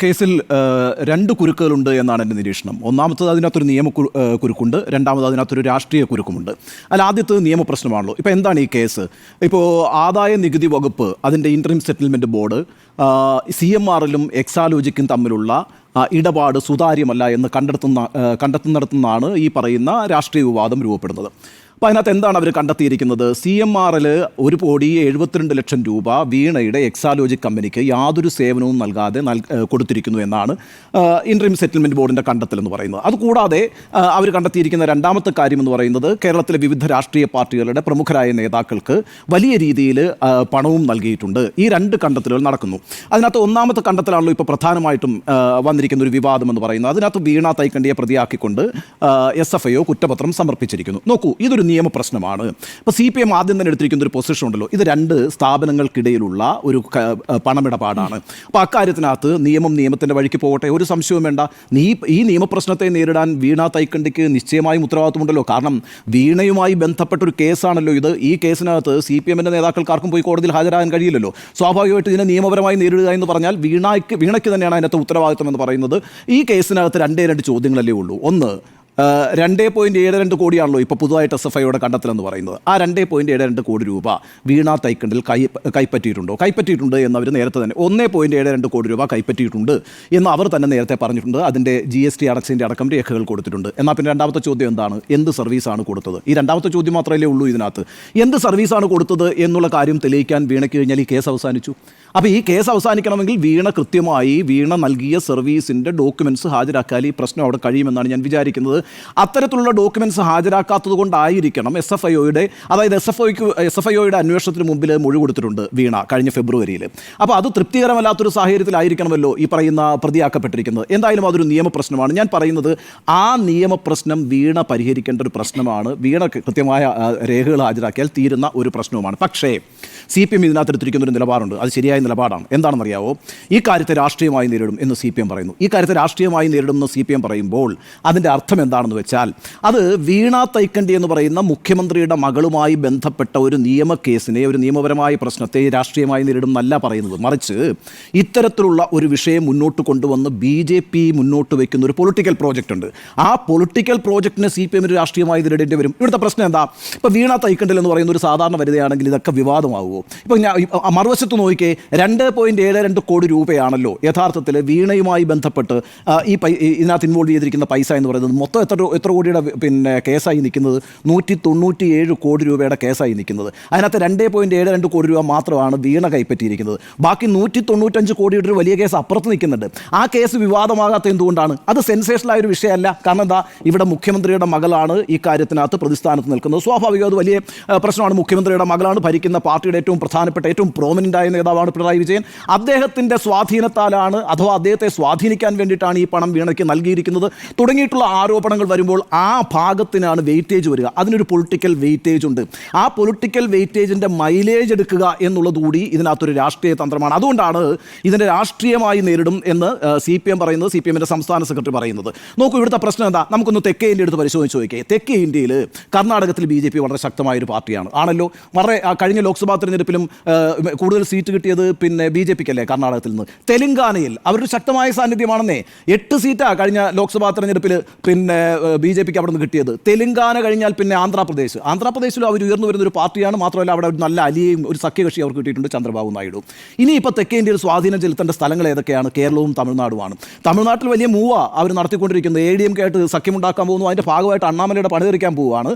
കേസിൽ രണ്ട് കുരുക്കുകളുണ്ട് എന്നാണ് എൻ്റെ നിരീക്ഷണം. ഒന്നാമത്തത് അതിനകത്തൊരു കുരുക്കുണ്ട്, രണ്ടാമത് അതിനകത്തൊരു രാഷ്ട്രീയ കുരുക്കുമുണ്ട്. ആദ്യത്തത് നിയമപ്രശ്നമാണല്ലോ. ഇപ്പോൾ എന്താണ് ഈ കേസ്? ഇപ്പോൾ ആദായ നികുതി വകുപ്പ് അതിൻ്റെ ഇൻറ്ററിം സെറ്റിൽമെൻറ്റ് ബോർഡ് CMRലും എക്സാലോജിക്കും തമ്മിലുള്ള ഇടപാട് സുതാര്യമല്ല എന്ന് കണ്ടെത്തുന്നിടത്തുനിന്നാണ് ഈ പറയുന്ന രാഷ്ട്രീയ വിവാദം രൂപപ്പെടുന്നത്. അപ്പോൾ അതിനകത്ത് എന്താണ് അവർ കണ്ടെത്തിയിരിക്കുന്നത്? CMRൽ 1,72,00,000 രൂപ വീണയുടെ എക്സാലോജിക് കമ്പനിക്ക് യാതൊരു സേവനവും നൽകാതെ കൊടുത്തിരിക്കുന്നു എന്നാണ് ഇൻട്രീം സെറ്റിൽമെൻറ്റ് ബോർഡിൻ്റെ കണ്ടെത്തലെന്ന് പറയുന്നത്. അതുകൂടാതെ അവർ കണ്ടെത്തിയിരിക്കുന്ന രണ്ടാമത്തെ കാര്യം എന്ന് പറയുന്നത് കേരളത്തിലെ വിവിധ രാഷ്ട്രീയ പാർട്ടികളുടെ പ്രമുഖരായ നേതാക്കൾക്ക് വലിയ രീതിയിൽ പണവും നൽകിയിട്ടുണ്ട്. ഈ രണ്ട് കണ്ടെത്തലുകൾ നടക്കുന്നു. അതിനകത്ത് ഒന്നാമത്തെ കണ്ടെത്തലാണല്ലോ ഇപ്പോൾ പ്രധാനമായിട്ടും വന്നിരിക്കുന്ന ഒരു വിവാദം എന്ന് പറയുന്നത്. അതിനകത്ത് വീണ തൈക്കണ്ടിയെ പ്രതിയാക്കിക്കൊണ്ട് SFIO കുറ്റപത്രം സമർപ്പിച്ചിരിക്കുന്നു. നോക്കൂ, ഇതൊരു നിയമപ്രശ്നമാണ്. ഇപ്പോൾ CPM ആദ്യം തന്നെ എടുത്തിരിക്കുന്ന ഒരു പൊസിഷൻ ഉണ്ടല്ലോ, ഇത് രണ്ട് സ്ഥാപനങ്ങൾക്കിടയിലുള്ള ഒരു പണമിടപാടാണ്. അപ്പോൾ അക്കാര്യത്തിനകത്ത് നിയമത്തിൻ്റെ വഴിക്ക് പോകട്ടെ, ഒരു സംശയവും വേണ്ട. ഈ നിയമപ്രശ്നത്തെ നേരിടാൻ വീണ തൈക്കണ്ടിക്ക് നിശ്ചയമായും ഉത്തരവാദിത്വമുണ്ടല്ലോ. കാരണം വീണയുമായി ബന്ധപ്പെട്ട ഒരു കേസാണല്ലോ ഇത്. ഈ കേസിനകത്ത് CPMൻ്റെ നേതാക്കൾക്കാർക്കും പോയി കോടതിയിൽ ഹാജരാകാൻ കഴിയില്ലല്ലോ. സ്വാഭാവികമായിട്ട് ഇതിനെ നിയമപരമായി നേരിടുക എന്ന് പറഞ്ഞാൽ വീണയ്ക്ക് തന്നെയാണ് അതിനകത്ത് ഉത്തരവാദിത്വം എന്ന് പറയുന്നത്. ഈ കേസിനകത്ത് രണ്ട് ചോദ്യങ്ങളല്ലേ ഉള്ളൂ. ഒന്ന്, 2.72 കോടിയാണല്ലോ ഇപ്പോൾ പുതുതായിട്ട് SFIOയുടെ കണ്ടെത്തലെന്ന് പറയുന്നത്. ആ 2.72 കോടി രൂപ വീണ തൈക്കണ്ടിൽ കൈപ്പറ്റിയിട്ടുണ്ട് എന്ന് അവർ നേരത്തെ തന്നെ 1.72 കോടി രൂപ കൈപ്പറ്റിയിട്ടുണ്ട് എന്ന് അവർ തന്നെ നേരത്തെ പറഞ്ഞിട്ടുണ്ട്. അതിൻ്റെ GST അടച്ചതിൻ്റെ അടക്കം രേഖകൾ കൊടുത്തിട്ടുണ്ട്. എന്നാൽ പിന്നെ രണ്ടാമത്തെ ചോദ്യം എന്താണ്? എന്ത് സർവീസാണ് കൊടുത്തത്? ഈ രണ്ടാമത്തെ ചോദ്യം മാത്രമല്ലേ ഉള്ളൂ ഇതിനകത്ത്. എന്ത് സർവീസാണ് കൊടുത്തത് എന്നുള്ള കാര്യം തെളിയിക്കാൻ വീണയ്ക്ക് കഴിഞ്ഞാൽ ഈ കേസ് അവസാനിച്ചു. അപ്പോൾ ഈ കേസ് അവസാനിക്കണമെങ്കിൽ വീണ നൽകിയ സർവീസിൻ്റെ ഡോക്യുമെൻറ്റ്സ് ഹാജരാക്കാൻ ഈ പ്രശ്നം അവിടെ കഴിയുമെന്നാണ് ഞാൻ വിചാരിക്കുന്നത്. അത്തരത്തിലുള്ള ഡോക്യുമെൻറ്റ്സ് ഹാജരാക്കാത്തത് കൊണ്ടായിരിക്കണം SFIOയുടെ അന്വേഷണത്തിന് മുമ്പിൽ മൊഴി കൊടുത്തിട്ടുണ്ട് വീണ കഴിഞ്ഞ ഫെബ്രുവരിയിൽ. അപ്പോൾ അത് തൃപ്തികരമല്ലാത്തൊരു സാഹചര്യത്തിലായിരിക്കണമല്ലോ ഈ പറയുന്ന പ്രതിയാക്കപ്പെട്ടിരിക്കുന്നത്. എന്തായാലും അതൊരു നിയമപ്രശ്നമാണ്. ഞാൻ പറയുന്നത് ആ നിയമപ്രശ്നം വീണ പരിഹരിക്കേണ്ട ഒരു പ്രശ്നമാണ്. വീണ കൃത്യമായ രേഖകൾ ഹാജരാക്കിയാൽ തീരുന്ന ഒരു പ്രശ്നവുമാണ്. പക്ഷേ CPM ഇതിനകത്ത് എടുത്തിരിക്കുന്ന ഒരു നിലപാടുണ്ട്. അത് ശരിയായ നിലപാടാണ്. എന്താണെന്നറിയാവോ? ഈ കാര്യത്തെ രാഷ്ട്രീയമായി നേരിടും എന്ന് CPM പറയുന്നു. ഈ കാര്യത്തെ രാഷ്ട്രീയമായി നേരിടും എന്ന് CPM പറയുമ്പോൾ അതിൻ്റെ അർത്ഥം എന്താണെന്ന് വെച്ചാൽ അത് വീണ തൈക്കണ്ടി എന്ന് പറയുന്ന മുഖ്യമന്ത്രിയുടെ മകളുമായി ബന്ധപ്പെട്ട ഒരു നിയമക്കേസിനെ, ഒരു നിയമപരമായ പ്രശ്നത്തെ രാഷ്ട്രീയമായി നേരിടും എന്നല്ല പറയുന്നത്. മറിച്ച് ഇത്തരത്തിലുള്ള ഒരു വിഷയം മുന്നോട്ട് കൊണ്ടുവന്ന് BJP മുന്നോട്ട് വയ്ക്കുന്ന ഒരു പൊളിറ്റിക്കൽ പ്രോജക്റ്റ് ഉണ്ട്. ആ പൊളിറ്റിക്കൽ പ്രോജക്റ്റിനെ CPM രാഷ്ട്രീയമായി നേരിടേണ്ടി വരും. ഇവിടുത്തെ പ്രശ്നം എന്താ? ഇപ്പോൾ വീണ തൈക്കണ്ടിൽ എന്ന് പറയുന്ന ഒരു സാധാരണ വനിതയാണെങ്കിൽ ഇതൊക്കെ വിവാദമാകുമോ? ഇപ്പോൾ മറുവശത്ത് നോക്കിക്കേ, 2.72 കോടി രൂപയാണല്ലോ യഥാർത്ഥത്തിൽ വീണയുമായി ബന്ധപ്പെട്ട് ഇതിനകത്ത് ഇൻവോൾവ് ചെയ്തിരിക്കുന്ന പൈസ എന്ന് പറയുന്നത്. മൊത്തം എത്ര കോടിയുടെ കേസായി നിൽക്കുന്നത്? 197 കോടി രൂപയുടെ കേസായി നിൽക്കുന്നത്. അതിനകത്ത് 2.72 കോടി രൂപ മാത്രമാണ് വീണ കൈപ്പറ്റിയിരിക്കുന്നത്. ബാക്കി 195 കോടിയുടെ ഒരു വലിയ കേസ് അപ്പുറത്ത് നിൽക്കുന്നുണ്ട്. ആ കേസ് വിവാദമാകാത്ത എന്തുകൊണ്ടാണ്? അത് സെൻസേഷനായ ഒരു വിഷയമല്ല. കാരണം എന്താ? ഇവിടെ മുഖ്യമന്ത്രിയുടെ മകളാണ് ഈ കാര്യത്തിനകത്ത് പ്രതിസ്ഥാനത്ത് നിൽക്കുന്നത്. സ്വാഭാവികം അത് വലിയ പ്രശ്നമാണ്. മുഖ്യമന്ത്രിയുടെ മകളാണ്, ഭരിക്കുന്ന പാർട്ടിയുടെ ഏറ്റവും പ്രധാനപ്പെട്ട ഏറ്റവും പ്രോമിനൻ്റായ നേതാവാണ് പിണറായി വിജയൻ. അദ്ദേഹത്തിൻ്റെ സ്വാധീനത്താലാണ്, അഥവാ അദ്ദേഹത്തെ സ്വാധീനിക്കാൻ വേണ്ടിയിട്ടാണ് ഈ പണം വീണയ്ക്ക് നൽകിയിരിക്കുന്നത് തുടങ്ങിയിട്ടുള്ള ആരോപണങ്ങൾ വരുമ്പോൾ ആ ഭാഗത്തിനാണ് വെയിറ്റേജ് വരിക. അതിനൊരു പൊളിറ്റിക്കൽ വെയിറ്റേജ് ഉണ്ട്. ആ പൊളിറ്റിക്കൽ വെയിറ്റേജിൻ്റെ മൈലേജ് എടുക്കുക എന്നുള്ളത് കൂടി ഇതിനകത്തൊരു രാഷ്ട്രീയ തന്ത്രമാണ്. അതുകൊണ്ടാണ് ഇതിൻ്റെ രാഷ്ട്രീയമായി നേരിടും എന്ന് CPM പറയുന്നത്, CPMൻ്റെ സംസ്ഥാന സെക്രട്ടറി പറയുന്നത്. നോക്കൂ, ഇവിടുത്തെ പ്രശ്നം എന്താ? നമുക്കൊന്ന് തെക്കേ ഇന്ത്യ എടുത്ത് പരിശോധിച്ച് നോക്കിയേ. തെക്കേ ഇന്ത്യയിൽ കർണാടകത്തിൽ BJP വളരെ ശക്തമായൊരു പാർട്ടിയാണ് ആണല്ലോ. വളരെ കഴിഞ്ഞ ലോക്സഭാ തെരഞ്ഞെടുപ്പിലും കൂടുതൽ സീറ്റ് കിട്ടിയത് BJPക്കല്ലേ കർണാടകത്തിൽ നിന്ന്. തെലങ്കാനയിൽ അവരൊരു ശക്തമായ സാന്നിധ്യമാണെന്നേ. 8 സീറ്റാണ് കഴിഞ്ഞ ലോക്സഭാ തെരഞ്ഞെടുപ്പിൽ BJPക്ക് അവിടെ നിന്ന് കിട്ടിയത്. തെലങ്കാന കഴിഞ്ഞാൽ പിന്നെ ആന്ധ്രാപ്രദേശിലും അവർ ഉയർന്നു വരുന്ന ഒരു പാർട്ടിയാണ്. മാത്രമല്ല അവിടെ ഒരു നല്ല അലിയും ഒരു സഖ്യകക്ഷി അവർക്ക് കിട്ടിയിട്ടുണ്ട്, ചന്ദ്രബാബു നായിഡു. ഇനിയിപ്പോൾ തെക്കേ ഇന്ത്യയിൽ സ്വാധീനം ചെലുത്തേണ്ട സ്ഥലങ്ങൾ ഏതൊക്കെയാണ്? കേരളവും തമിഴ്നാടുമാണ്. തമിഴ്നാട്ടിൽ വലിയ അവർ നടത്തിക്കൊണ്ടിരിക്കുന്നത് ADMK ആയിട്ട് സഖ്യമുണ്ടാക്കാൻ പോകുന്നു. അതിൻ്റെ ഭാഗമായിട്ട് അണ്ണാമലയുടെ പണിതെറിക്കാൻ പോവുകയാണ്.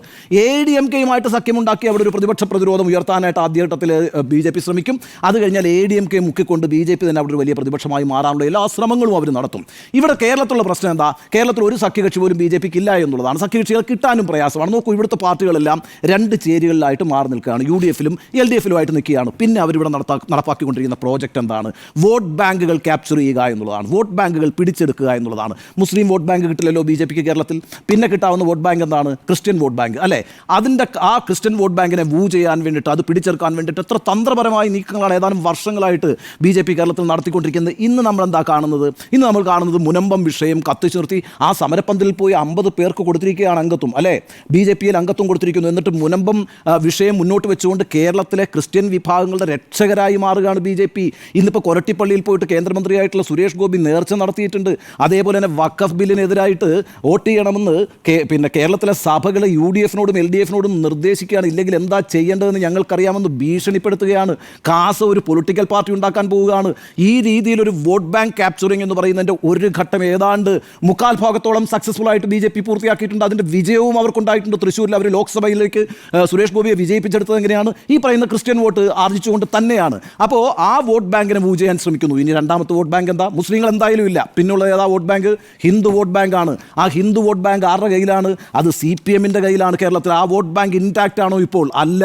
ADMKയുമായിട്ട് സഖ്യമുണ്ടാക്കി അവിടെ ഒരു പ്രതിപക്ഷ പ്രതിരോധം ഉയർത്താനായിട്ട് ആദ്യഘട്ടത്തിൽ BJP ശ്രമിക്കും. അത് കഴിഞ്ഞാൽ ADMK മുക്കിക്കൊണ്ട് BJP തന്നെ അവിടെ ഒരു വലിയ പ്രതിപക്ഷമായി മാറാനുള്ള എല്ലാ ശ്രമങ്ങളും അവർ നടത്തും. ഇവിടെ കേരളത്തിലുള്ള പ്രശ്നം എന്താ? കേരളത്തിൽ ഒരു സഖ്യകക്ഷി പോലും BJPക്ക് ഇല്ല എന്നുള്ളതാണ്. സഖ്യകക്ഷികൾ കിട്ടാനും പ്രയാസമാണ്. നോക്കൂ, ഇവിടുത്തെ പാർട്ടികളെല്ലാം രണ്ട് ചേരികളിലായിട്ട് മാറി നിൽക്കുകയാണ്. UDFലും LDFലുമായിട്ട് നിൽക്കുകയാണ്. പിന്നെ അവരിവിടെ നടപ്പാക്കിക്കൊണ്ടിരിക്കുന്ന പ്രോജക്റ്റ് എന്താണ്? വോട്ട് ബാങ്കുകൾ ക്യാപ്ചർ ചെയ്യുക എന്നുള്ളതാണ്. വോട്ട് ബാങ്കുകൾ പിടിച്ചെടുക്കുക എന്നുള്ളതാണ്. മുസ്ലിം വോട്ട് ബാങ്ക് കിട്ടില്ലല്ലോ BJPക്ക് കേരളത്തിൽ. പിന്നെ കിട്ടാവുന്ന വോട്ട് ബാങ്ക് എന്താണ്? ക്രിസ്ത്യൻ വോട്ട് ബാങ്ക് അല്ലേ? ആ ക്രിസ്ത്യൻ വോട്ട് ബാങ്കിനെ ചെയ്യാൻ വേണ്ടിയിട്ട്, അത് പിടിച്ചെടുക്കാൻ വേണ്ടിയിട്ട് എത്ര തന്ത്രപരമായ നീക്കങ്ങളാണ് ഏതാനും വർഷങ്ങളായിട്ട് BJP കേരളത്തിൽ നടത്തിക്കൊണ്ടിരിക്കുന്നത്. ഇന്ന് നമ്മൾ എന്താ കാണുന്നത്? ഇന്ന് നമ്മൾ കാണുന്നത് മുനമ്പം വിഷയം കത്തിച്ചുർത്തി ആ സമരപ്പന്തലിൽ പോയി 50 പേർക്ക് കൊടുത്തിരിക്കുകയാണ് അംഗത്വം, അല്ലേ? BJP-യിൽ അംഗത്വം കൊടുത്തിരിക്കുന്നു. എന്നിട്ട് മുനമ്പം വിഷയം മുന്നോട്ട് വെച്ചുകൊണ്ട് കേരളത്തിലെ ക്രിസ്ത്യൻ വിഭാഗങ്ങളുടെ രക്ഷകരായി മാറുകയാണ് BJP. ഇന്നിപ്പോൾ കൊരട്ടിപ്പള്ളിയിൽ പോയിട്ട് കേന്ദ്രമന്ത്രിയായിട്ടുള്ള സുരേഷ് ഗോപി നേർച്ച നടത്തിയിട്ടുണ്ട്. അതേപോലെ തന്നെ വഖഫ് ബില്ലിനെതിരായിട്ട് വോട്ട് ചെയ്യണമെന്ന് പിന്നെ കേരളത്തിലെ സഭകളെ UDF-നോടും LDF-നോടും നിർദ്ദേശിക്കുകയാണ്. ഇല്ലെങ്കിൽ എന്താ ചെയ്യേണ്ടതെന്ന് ഞങ്ങൾക്കറിയാമെന്ന് ഭീഷണിപ്പെടുത്തുകയാണ്. കാസ ഒരു പൊളിറ്റിക്കൽ പാർട്ടി ഉണ്ടാക്കാൻ പോവുകയാണ്. ഈ രീതിയിലൊരു വോട്ട് ബാങ്ക് ക്യാപ്ചറിങ് എന്ന് പറയുന്നതിൻ്റെ ഒരു ഘട്ടം ഏതാണ്ട് 3/4 ഭാഗത്തോളം സക്സസ്ഫുൾ ആയിട്ട് BJP പൂർത്തിയാക്കിയിട്ടുണ്ട്. അതിൻ്റെ വിജയവും അവർക്കുണ്ടായിട്ടുണ്ട്. തൃശ്ശൂരിൽ അവർ ലോക്സഭയിലേക്ക് സുരേഷ് ഗോപിയെ വിജയിപ്പിച്ചെടുത്തത് എങ്ങനെയാണ്? ഈ പറയുന്ന ക്രിസ്ത്യൻ വോട്ട് ആർജിച്ചുകൊണ്ട് തന്നെയാണ്. അപ്പോൾ ആ വോട്ട് ബാങ്കിനെ മൂവ് ചെയ്യാൻ ശ്രമിക്കുന്നു. ഇനി രണ്ടാമത്തെ വോട്ട് ബാങ്ക് എന്താ? മുസ്ലിങ്ങൾ എന്തായാലും ഇല്ല. പിന്നുള്ള ഏതാ വോട്ട് ബാങ്ക്? ഹിന്ദു വോട്ട് ബാങ്കാണ്. ആ ഹിന്ദു വോട്ട് ബാങ്ക് ആരുടെ കയ്യിലാണ്? അത് CPM-ൻ്റെ കയ്യിലാണ് കേരളത്തിൽ. ആ വോട്ട് ബാങ്ക് ഇൻടാക്റ്റ് ആണോ ഇപ്പോൾ? അല്ല.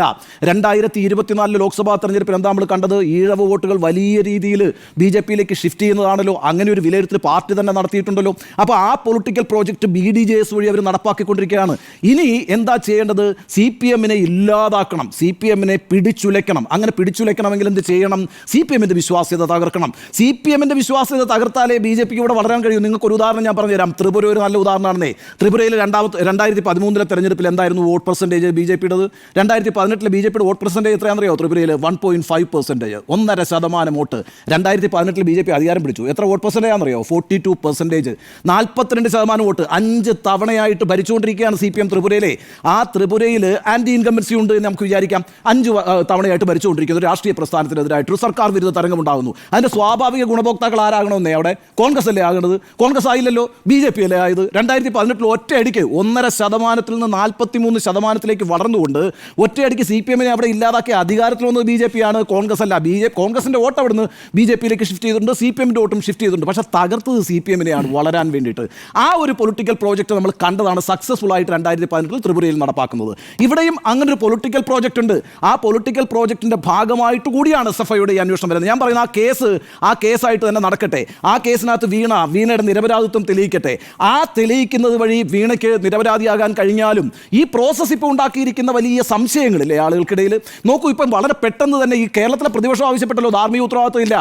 2024 ലോക്സഭാ തെരഞ്ഞെടുപ്പിൽ എന്താ നമ്മൾ കണ്ടത്? ഈഴവ വോട്ടുകൾ വലിയ രീതിയിൽ BJP-യിലേക്ക് ഷിഫ്റ്റ് ചെയ്യുന്നതാണല്ലോ. അങ്ങനെ ഒരു വിലയിരുത്തൽ പാർട്ടി തന്നെ നടത്തിയിട്ടുണ്ടല്ലോ. അപ്പോൾ ആ പൊളിറ്റിക്കൽ പ്രോജക്റ്റ് BDJS വഴി അവർ നടപ്പാക്കിക്കൊണ്ടിരിക്കുകയാണ്. ഇനി എന്താ ചെയ്യേണ്ടത്? CPM-നെ ഇല്ലാതാക്കണം, CPM-നെ പിടിച്ചുലയ്ക്കണം. അങ്ങനെ പിടിച്ചുലയ്ക്കണമെങ്കിൽ എന്ത് ചെയ്യണം? CPM-ൻ്റെ വിശ്വാസ്യത തകർക്കണം. CPM-ൻ്റെ വിശ്വാസ്യത തകർത്താലേ BJP-ക്ക് ഇവിടെ വളരാൻ കഴിയും. നിങ്ങൾക്കൊരു ഉദാഹരണം ഞാൻ പറഞ്ഞുതരാം. ത്രിപുര ഒരു നല്ല ഉദാഹരണമാണെന്നേ. ത്രിപുരയിൽ 2013 തെരഞ്ഞെടുപ്പിൽ എന്തായിരുന്നു വോട്ട് പെർസെൻറ്റേജ് BJP-യുടേത്? 2018 BJP-യുടെ വോട്ട് പെർസെൻറ്റേജ് എത്രയാണെന്നറിയോ? ത്രിപുരയിൽ 1.5%, 1.5% വോട്ട്. 2018 BJP അധികാരം പിടിച്ചു. എത്ര വോട്ട് പെർസെൻറ്റേജ് ആണെന്നറിയോ? 42%. 42% വോട്ട്. 5 തവണയായിട്ട് ഭരിച്ചുകൊണ്ടിരിക്കുകയാണ് CPM ത്രിപുരയിലെ. ആ ത്രിപുരയിൽ ആൻറ്റി ഇൻകംബൻസി ഉണ്ട് എന്ന് നമുക്ക് വിചാരിക്കാം. 5 തവണയായിട്ട് ഭരിച്ചുകൊണ്ടിരിക്കുന്ന ഒരു രാഷ്ട്രീയ പ്രസ്ഥാനത്തിനെതിരായിട്ടൊരു സർക്കാർ വിരുദ്ധ തരംഗമുണ്ടാകുന്നു. അതിൻ്റെ സ്വാഭാവിക ഗുണഭോക്താക്കൾ ആരാകണമെന്നേ? അവിടെ കോൺഗ്രസ് അല്ലേ ആകേണ്ടത്? കോൺഗ്രസ് ആയില്ലല്ലോ, BJP അല്ലേ ആയത്. 2018 ഒറ്റയടിക്ക് 1.5% നിന്ന് 43% വളർന്നുകൊണ്ട് ഒറ്റയടിക്ക് CPM-നെ അവിടെ ഇല്ലാതാക്കി അധികാരത്തിൽ വന്നത് BJP-ആണ്, കോൺഗ്രസ് അല്ല. കോൺഗ്രസിൻ്റെ വോട്ട് അവിടുന്ന് BJP-യിലേക്ക് ഷിഫ്റ്റ് ചെയ്തിട്ടുണ്ട്, CPM-ൻ്റെ വോട്ടും ഷിഫ്റ്റ് ചെയ്തിട്ടുണ്ട്. പക്ഷേ തകർത്തത് CPM-നെയാണ് വളരാൻ വേണ്ടിയിട്ട്. ആ ഒരു പൊളിറ്റിക്കൽ പ്രോജക്റ്റ് നമ്മൾ കണ്ടതാണ് സക്സസ്ഫുൾ ആയിട്ട് 2018 ത്രിപുരയിൽ നടപ്പാക്കുന്നത്. ഇവിടെയും അങ്ങനെ ഒരു പൊളിറ്റിക്കൽ പ്രോജക്റ്റ് ഉണ്ട്. ആ പൊളിറ്റിക്കൽ പ്രോജക്റ്റിൻ്റെ ഭാഗമായിട്ട് കൂടിയാണ് SFIയുടെ ഈ അന്വേഷണം വരുന്നത്. ഞാൻ പറയുന്ന ആ കേസായിട്ട് തന്നെ നടക്കട്ടെ. ആ കേസിനകത്ത് വീണയുടെ നിരപരാധിത്വം തെളിയിക്കട്ടെ. ആ തെളിയിക്കുന്നത് വഴി വീണയ്ക്ക് നിരപരാധിയാകാൻ കഴിഞ്ഞാലും ഈ പ്രോസസ്സ് ഇപ്പോൾ ഉണ്ടാക്കിയിരിക്കുന്ന വലിയ സംശയങ്ങളില്ലേ ആളുകൾക്കിടയിൽ? നോക്കൂ, ഇപ്പം വളരെ പെട്ടെന്ന് തന്നെ ഈ കേരളത്തിലെ പ്രതിപക്ഷം ആവശ്യപ്പെട്ടല്ലോ ധാർമ്മിക ഉത്തരവാദിത്വം ഇല്ല,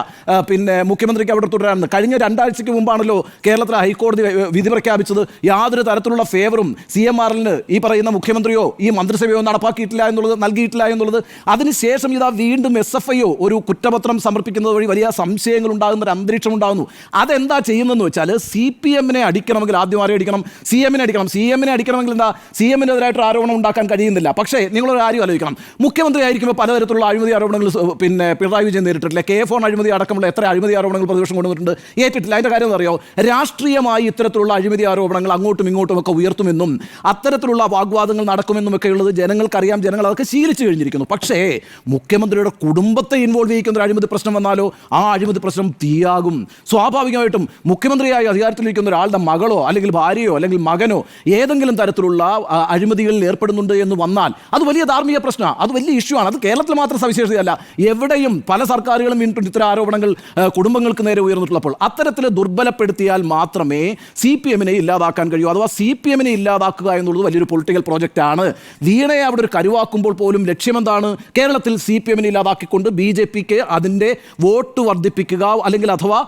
പിന്നെ മുഖ്യമന്ത്രിക്ക് അവിടെ തുടരാമെന്ന്. കഴിഞ്ഞ 2 ആഴ്ചയ്ക്ക് മുമ്പാണല്ലോ കേരളത്തിലെ ഹൈക്കോടതി വിധി പ്രഖ്യാപിച്ചത്. യാതൊരു തരത്തിലുള്ള ഫേവറും CMR-ന് ഈ പറയുന്ന മുഖ്യമന്ത്രിയോ ഈ മന്ത്രിസഭയോ നൽകിയിട്ടില്ല എന്നുള്ളത്. അതിനുശേഷം ഇതാ വീണ്ടും SFIO ഒരു കുറ്റപത്രം സമർപ്പിക്കുന്നത് വഴി വലിയ സംശയങ്ങൾ ഉണ്ടാകുന്ന ഒരു അന്തരീക്ഷം ഉണ്ടാകുന്നു. അതെന്താ ചെയ്യുന്നതെന്ന് വെച്ചാൽ CPM-നെ അടിക്കണമെങ്കിൽ ആദ്യം ആരെ അടിക്കണം? CM-നെ അടിക്കണം. CM-നെ അടിക്കണമെങ്കിൽ എന്താ? CM-നെതിരായിട്ട് ആരോപണം ഉണ്ടാക്കാൻ കഴിയുന്നില്ല. പക്ഷേ നിങ്ങളൊരു കാര്യം ആലോചിക്കണം. മുഖ്യമന്ത്രി ആയിരിക്കുമ്പോൾ പലതരത്തിലുള്ള അഴിമതി ആരോപണങ്ങൾ പിന്നെ പിണറായി വിജയൻ നേരിട്ടിട്ടില്ല. KFON അഴിമതി അടക്കമുള്ള എത്ര അഴിമതി ആരോപണങ്ങൾ പ്രതിപക്ഷം കൊണ്ടുവന്നിട്ടുണ്ട്? ഏറ്റിട്ടില്ല. അതിൻ്റെ കാര്യം അറിയോ? രാഷ്ട്രീയമായി ഇത്തരത്തിലുള്ള അഴിമതി ആരോപണങ്ങൾ അങ്ങോട്ടും ഇങ്ങോട്ടും ഒക്കെ ഉയർത്തുമെന്നും അത്തരത്തിലുള്ള വാഗ്വാദങ്ങൾ നടക്കുമെന്നും ഒക്കെ ഉള്ളത് ജനങ്ങൾക്കറിയാം. ജനങ്ങൾ അതൊക്കെ ശീലിച്ചു കഴിഞ്ഞിരിക്കുന്നു. പക്ഷേ മുഖ്യമന്ത്രിയുടെ കുടുംബത്തെ ഇൻവോൾവ് ചെയ്യിക്കുന്ന ഒരു അഴിമതി പ്രശ്നം വന്നാലോ ആ അഴിമതി പ്രശ്നം തീയാകും. സ്വാഭാവികമായിട്ടും മുഖ്യമന്ത്രിയായി അധികാരത്തിലിരിക്കുന്ന ഒരാളുടെ മകളോ അല്ലെങ്കിൽ ഭാര്യയോ അല്ലെങ്കിൽ മകനോ ഏതെങ്കിലും തരത്തിലുള്ള അഴിമതികളിൽ ഏർപ്പെടുന്നുണ്ട് എന്ന് വന്നാൽ അത് വലിയ ധാർമ്മിക പ്രശ്നമാണ്, അത് വലിയ ഇഷ്യൂ ആണ്. അത് കേരളത്തിൽ മാത്രം സവിശേഷതയല്ല, എവിടെയും പല സർക്കാരുകളും വീണ്ടും ഇത്തരം ആരോപണങ്ങൾ കുടുംബങ്ങൾക്ക് നേരെ ഉയർന്നിട്ടുള്ളപ്പോൾ അത്തരത്തിൽ ദുർബലപ്പെടുത്തിയാൽ മാത്രമേ CPM-നെ ഇല്ലാതാക്കാൻ കഴിയൂ. അഥവാ CPM-നെ ഇല്ലാതാക്കുക എന്നുള്ളത് വലിയൊരു പൊളിറ്റിക്കൽ പ്രോജക്റ്റാണ്. വീണയെ അവിടെ ഒരു കരുവാക്കുമ്പോൾ പോലും ലക്ഷ്യമെന്താണ്? കേരളത്തിൽ CPM-നെ ഇല്ലാതാക്കിക്കൊണ്ട് BJP-ക്ക് അതിൻ്റെ വോട്ട് വർദ്ധിപ്പിക്കുക, അല്ലെങ്കിൽ അഥവാ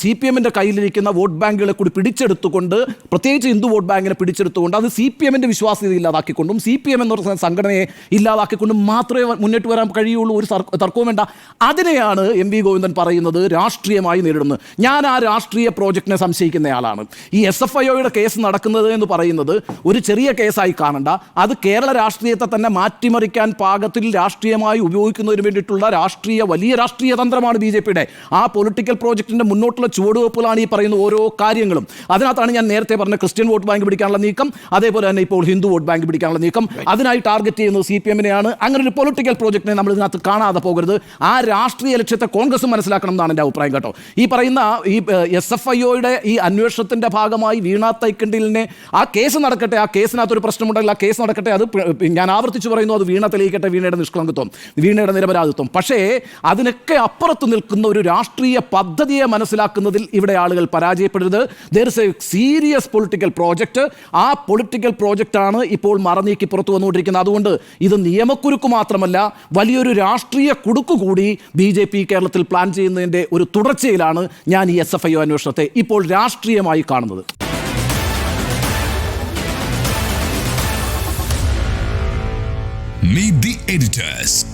CPM-ൻ്റെ കയ്യിലിരിക്കുന്ന വോട്ട് ബാങ്കുകളെ കൂടി പിടിച്ചെടുത്തുകൊണ്ട്, പ്രത്യേകിച്ച് ഹിന്ദു വോട്ട് ബാങ്കിനെ പിടിച്ചെടുത്തുകൊണ്ട് അത് CPM-ൻ്റെ വിശ്വാസ്യത ഇല്ലാതാക്കിക്കൊണ്ടും CPM എന്ന് പറയുന്ന സംഘടനയെ ഇല്ലാതാക്കിക്കൊണ്ടും മാത്രമേ മുന്നോട്ട് വരാൻ കഴിയുള്ളൂ. ഒരു തർക്കവും വേണ്ട. അതിനെയാണ് MV ഗോവിന്ദൻ പറയുന്നത് രാഷ്ട്രീയമായി നേരിടുന്നത്. ഞാൻ ആ രാഷ്ട്രീയ പ്രോജക്റ്റിനെ സംശയിക്കുന്നയാളാണ്. ഈ SFIOയുടെ കേസ് നടക്കുന്നത് എന്ന് പറയുന്നത് ഒരു ചെറിയ കേസായി കാണണ്ട. അത് കേരള രാഷ്ട്രീയത്തെ തന്നെ മാറ്റിമറിക്കാൻ പാകത്തിൽ രാഷ്ട്രീയമായി ഉപയോഗിക്കുന്നതിന് വേണ്ടിയിട്ടുള്ള വലിയ രാഷ്ട്രീയ തന്ത്രമാണ് BJP-യുടെ. ആ പൊളിറ്റിക്കൽ പ്രോജക്റ്റിൻ്റെ മുന്നോട്ടുള്ള ചുവടുവെപ്പുകളാണ് ഈ പറയുന്ന ഓരോ കാര്യങ്ങളും. അതിനകത്താണ് ഞാൻ നേരത്തെ പറഞ്ഞ ക്രിസ്ത്യൻ വോട്ട് ബാങ്ക് പിടിക്കാനുള്ള നീക്കം, അതേപോലെ തന്നെ ഇപ്പോൾ ഹിന്ദു വോട്ട് ബാങ്ക് പിടിക്കാനുള്ള നീക്കം, അതിനായി ടാർഗറ്റ് ചെയ്യുന്നത് CPM-നെയാണ്. അങ്ങനെ ഒരു പൊളിറ്റിക്കൽ പ്രോജക്റ്റിനെ നമ്മൾ ഇതിനകത്ത് കാണാതെ പോകരുത്. ആ രാഷ്ട്രീയ ലക്ഷ്യത്തെ കോൺഗ്രസും മനസ്സിലാക്കണം എന്നാണ് എൻ്റെ അഭിപ്രായം കേട്ടോ. ഈ പറയുന്ന ഈ SFIOയുടെ ഈ അന്വേഷണത്തിൻ്റെ ഭാഗമായി വീണ തൈക്കണ്ടിലിനെ ആ കേസ് നടക്കട്ടെ, ആ കേസിനകത്തൊരു പ്രശ്നമുണ്ടെങ്കിൽ ആ കേസ് നടക്കട്ടെ. അത് ഞാൻ ആവർത്തിച്ച് പറയുന്നു, അത് വീണ തെളിയിക്കട്ടെ, വീണയുടെ നിഷ്കളങ്കത്വം, വീണയുടെ നിരപരാധിത്വം. പക്ഷേ അതിനൊക്കെ അപ്പുറത്ത് നിൽക്കുന്ന ഒരു രാഷ്ട്രീയ പദ്ധതിയെ മനസ്സിലാക്കുന്നതിൽ ഇവിടെ ആളുകൾ പരാജയപ്പെടരുത്. There is a serious political project. ആ പൊളിറ്റിക്കൽ പ്രോജക്റ്റാണ് ഇപ്പോൾ മറനീക്കി പുറത്തു വന്നുകൊണ്ടിരിക്കുന്നത്. അതുകൊണ്ട് ഇത് നിയമക്കുരുക്ക് മാത്രമല്ല, വലിയൊരു രാഷ്ട്രീയ കുടുക്ക് കൂടി BJP കേരളത്തിൽ പ്ലാൻ ചെയ്യുന്നതിൻ്റെ ഒരു തുടർച്ചയിലാണ് ഞാൻ ഈ SFIO അന്വേഷണത്തെ ഇപ്പോൾ രാഷ്ട്രീയമായി കാണുന്നത്. Meet the editors.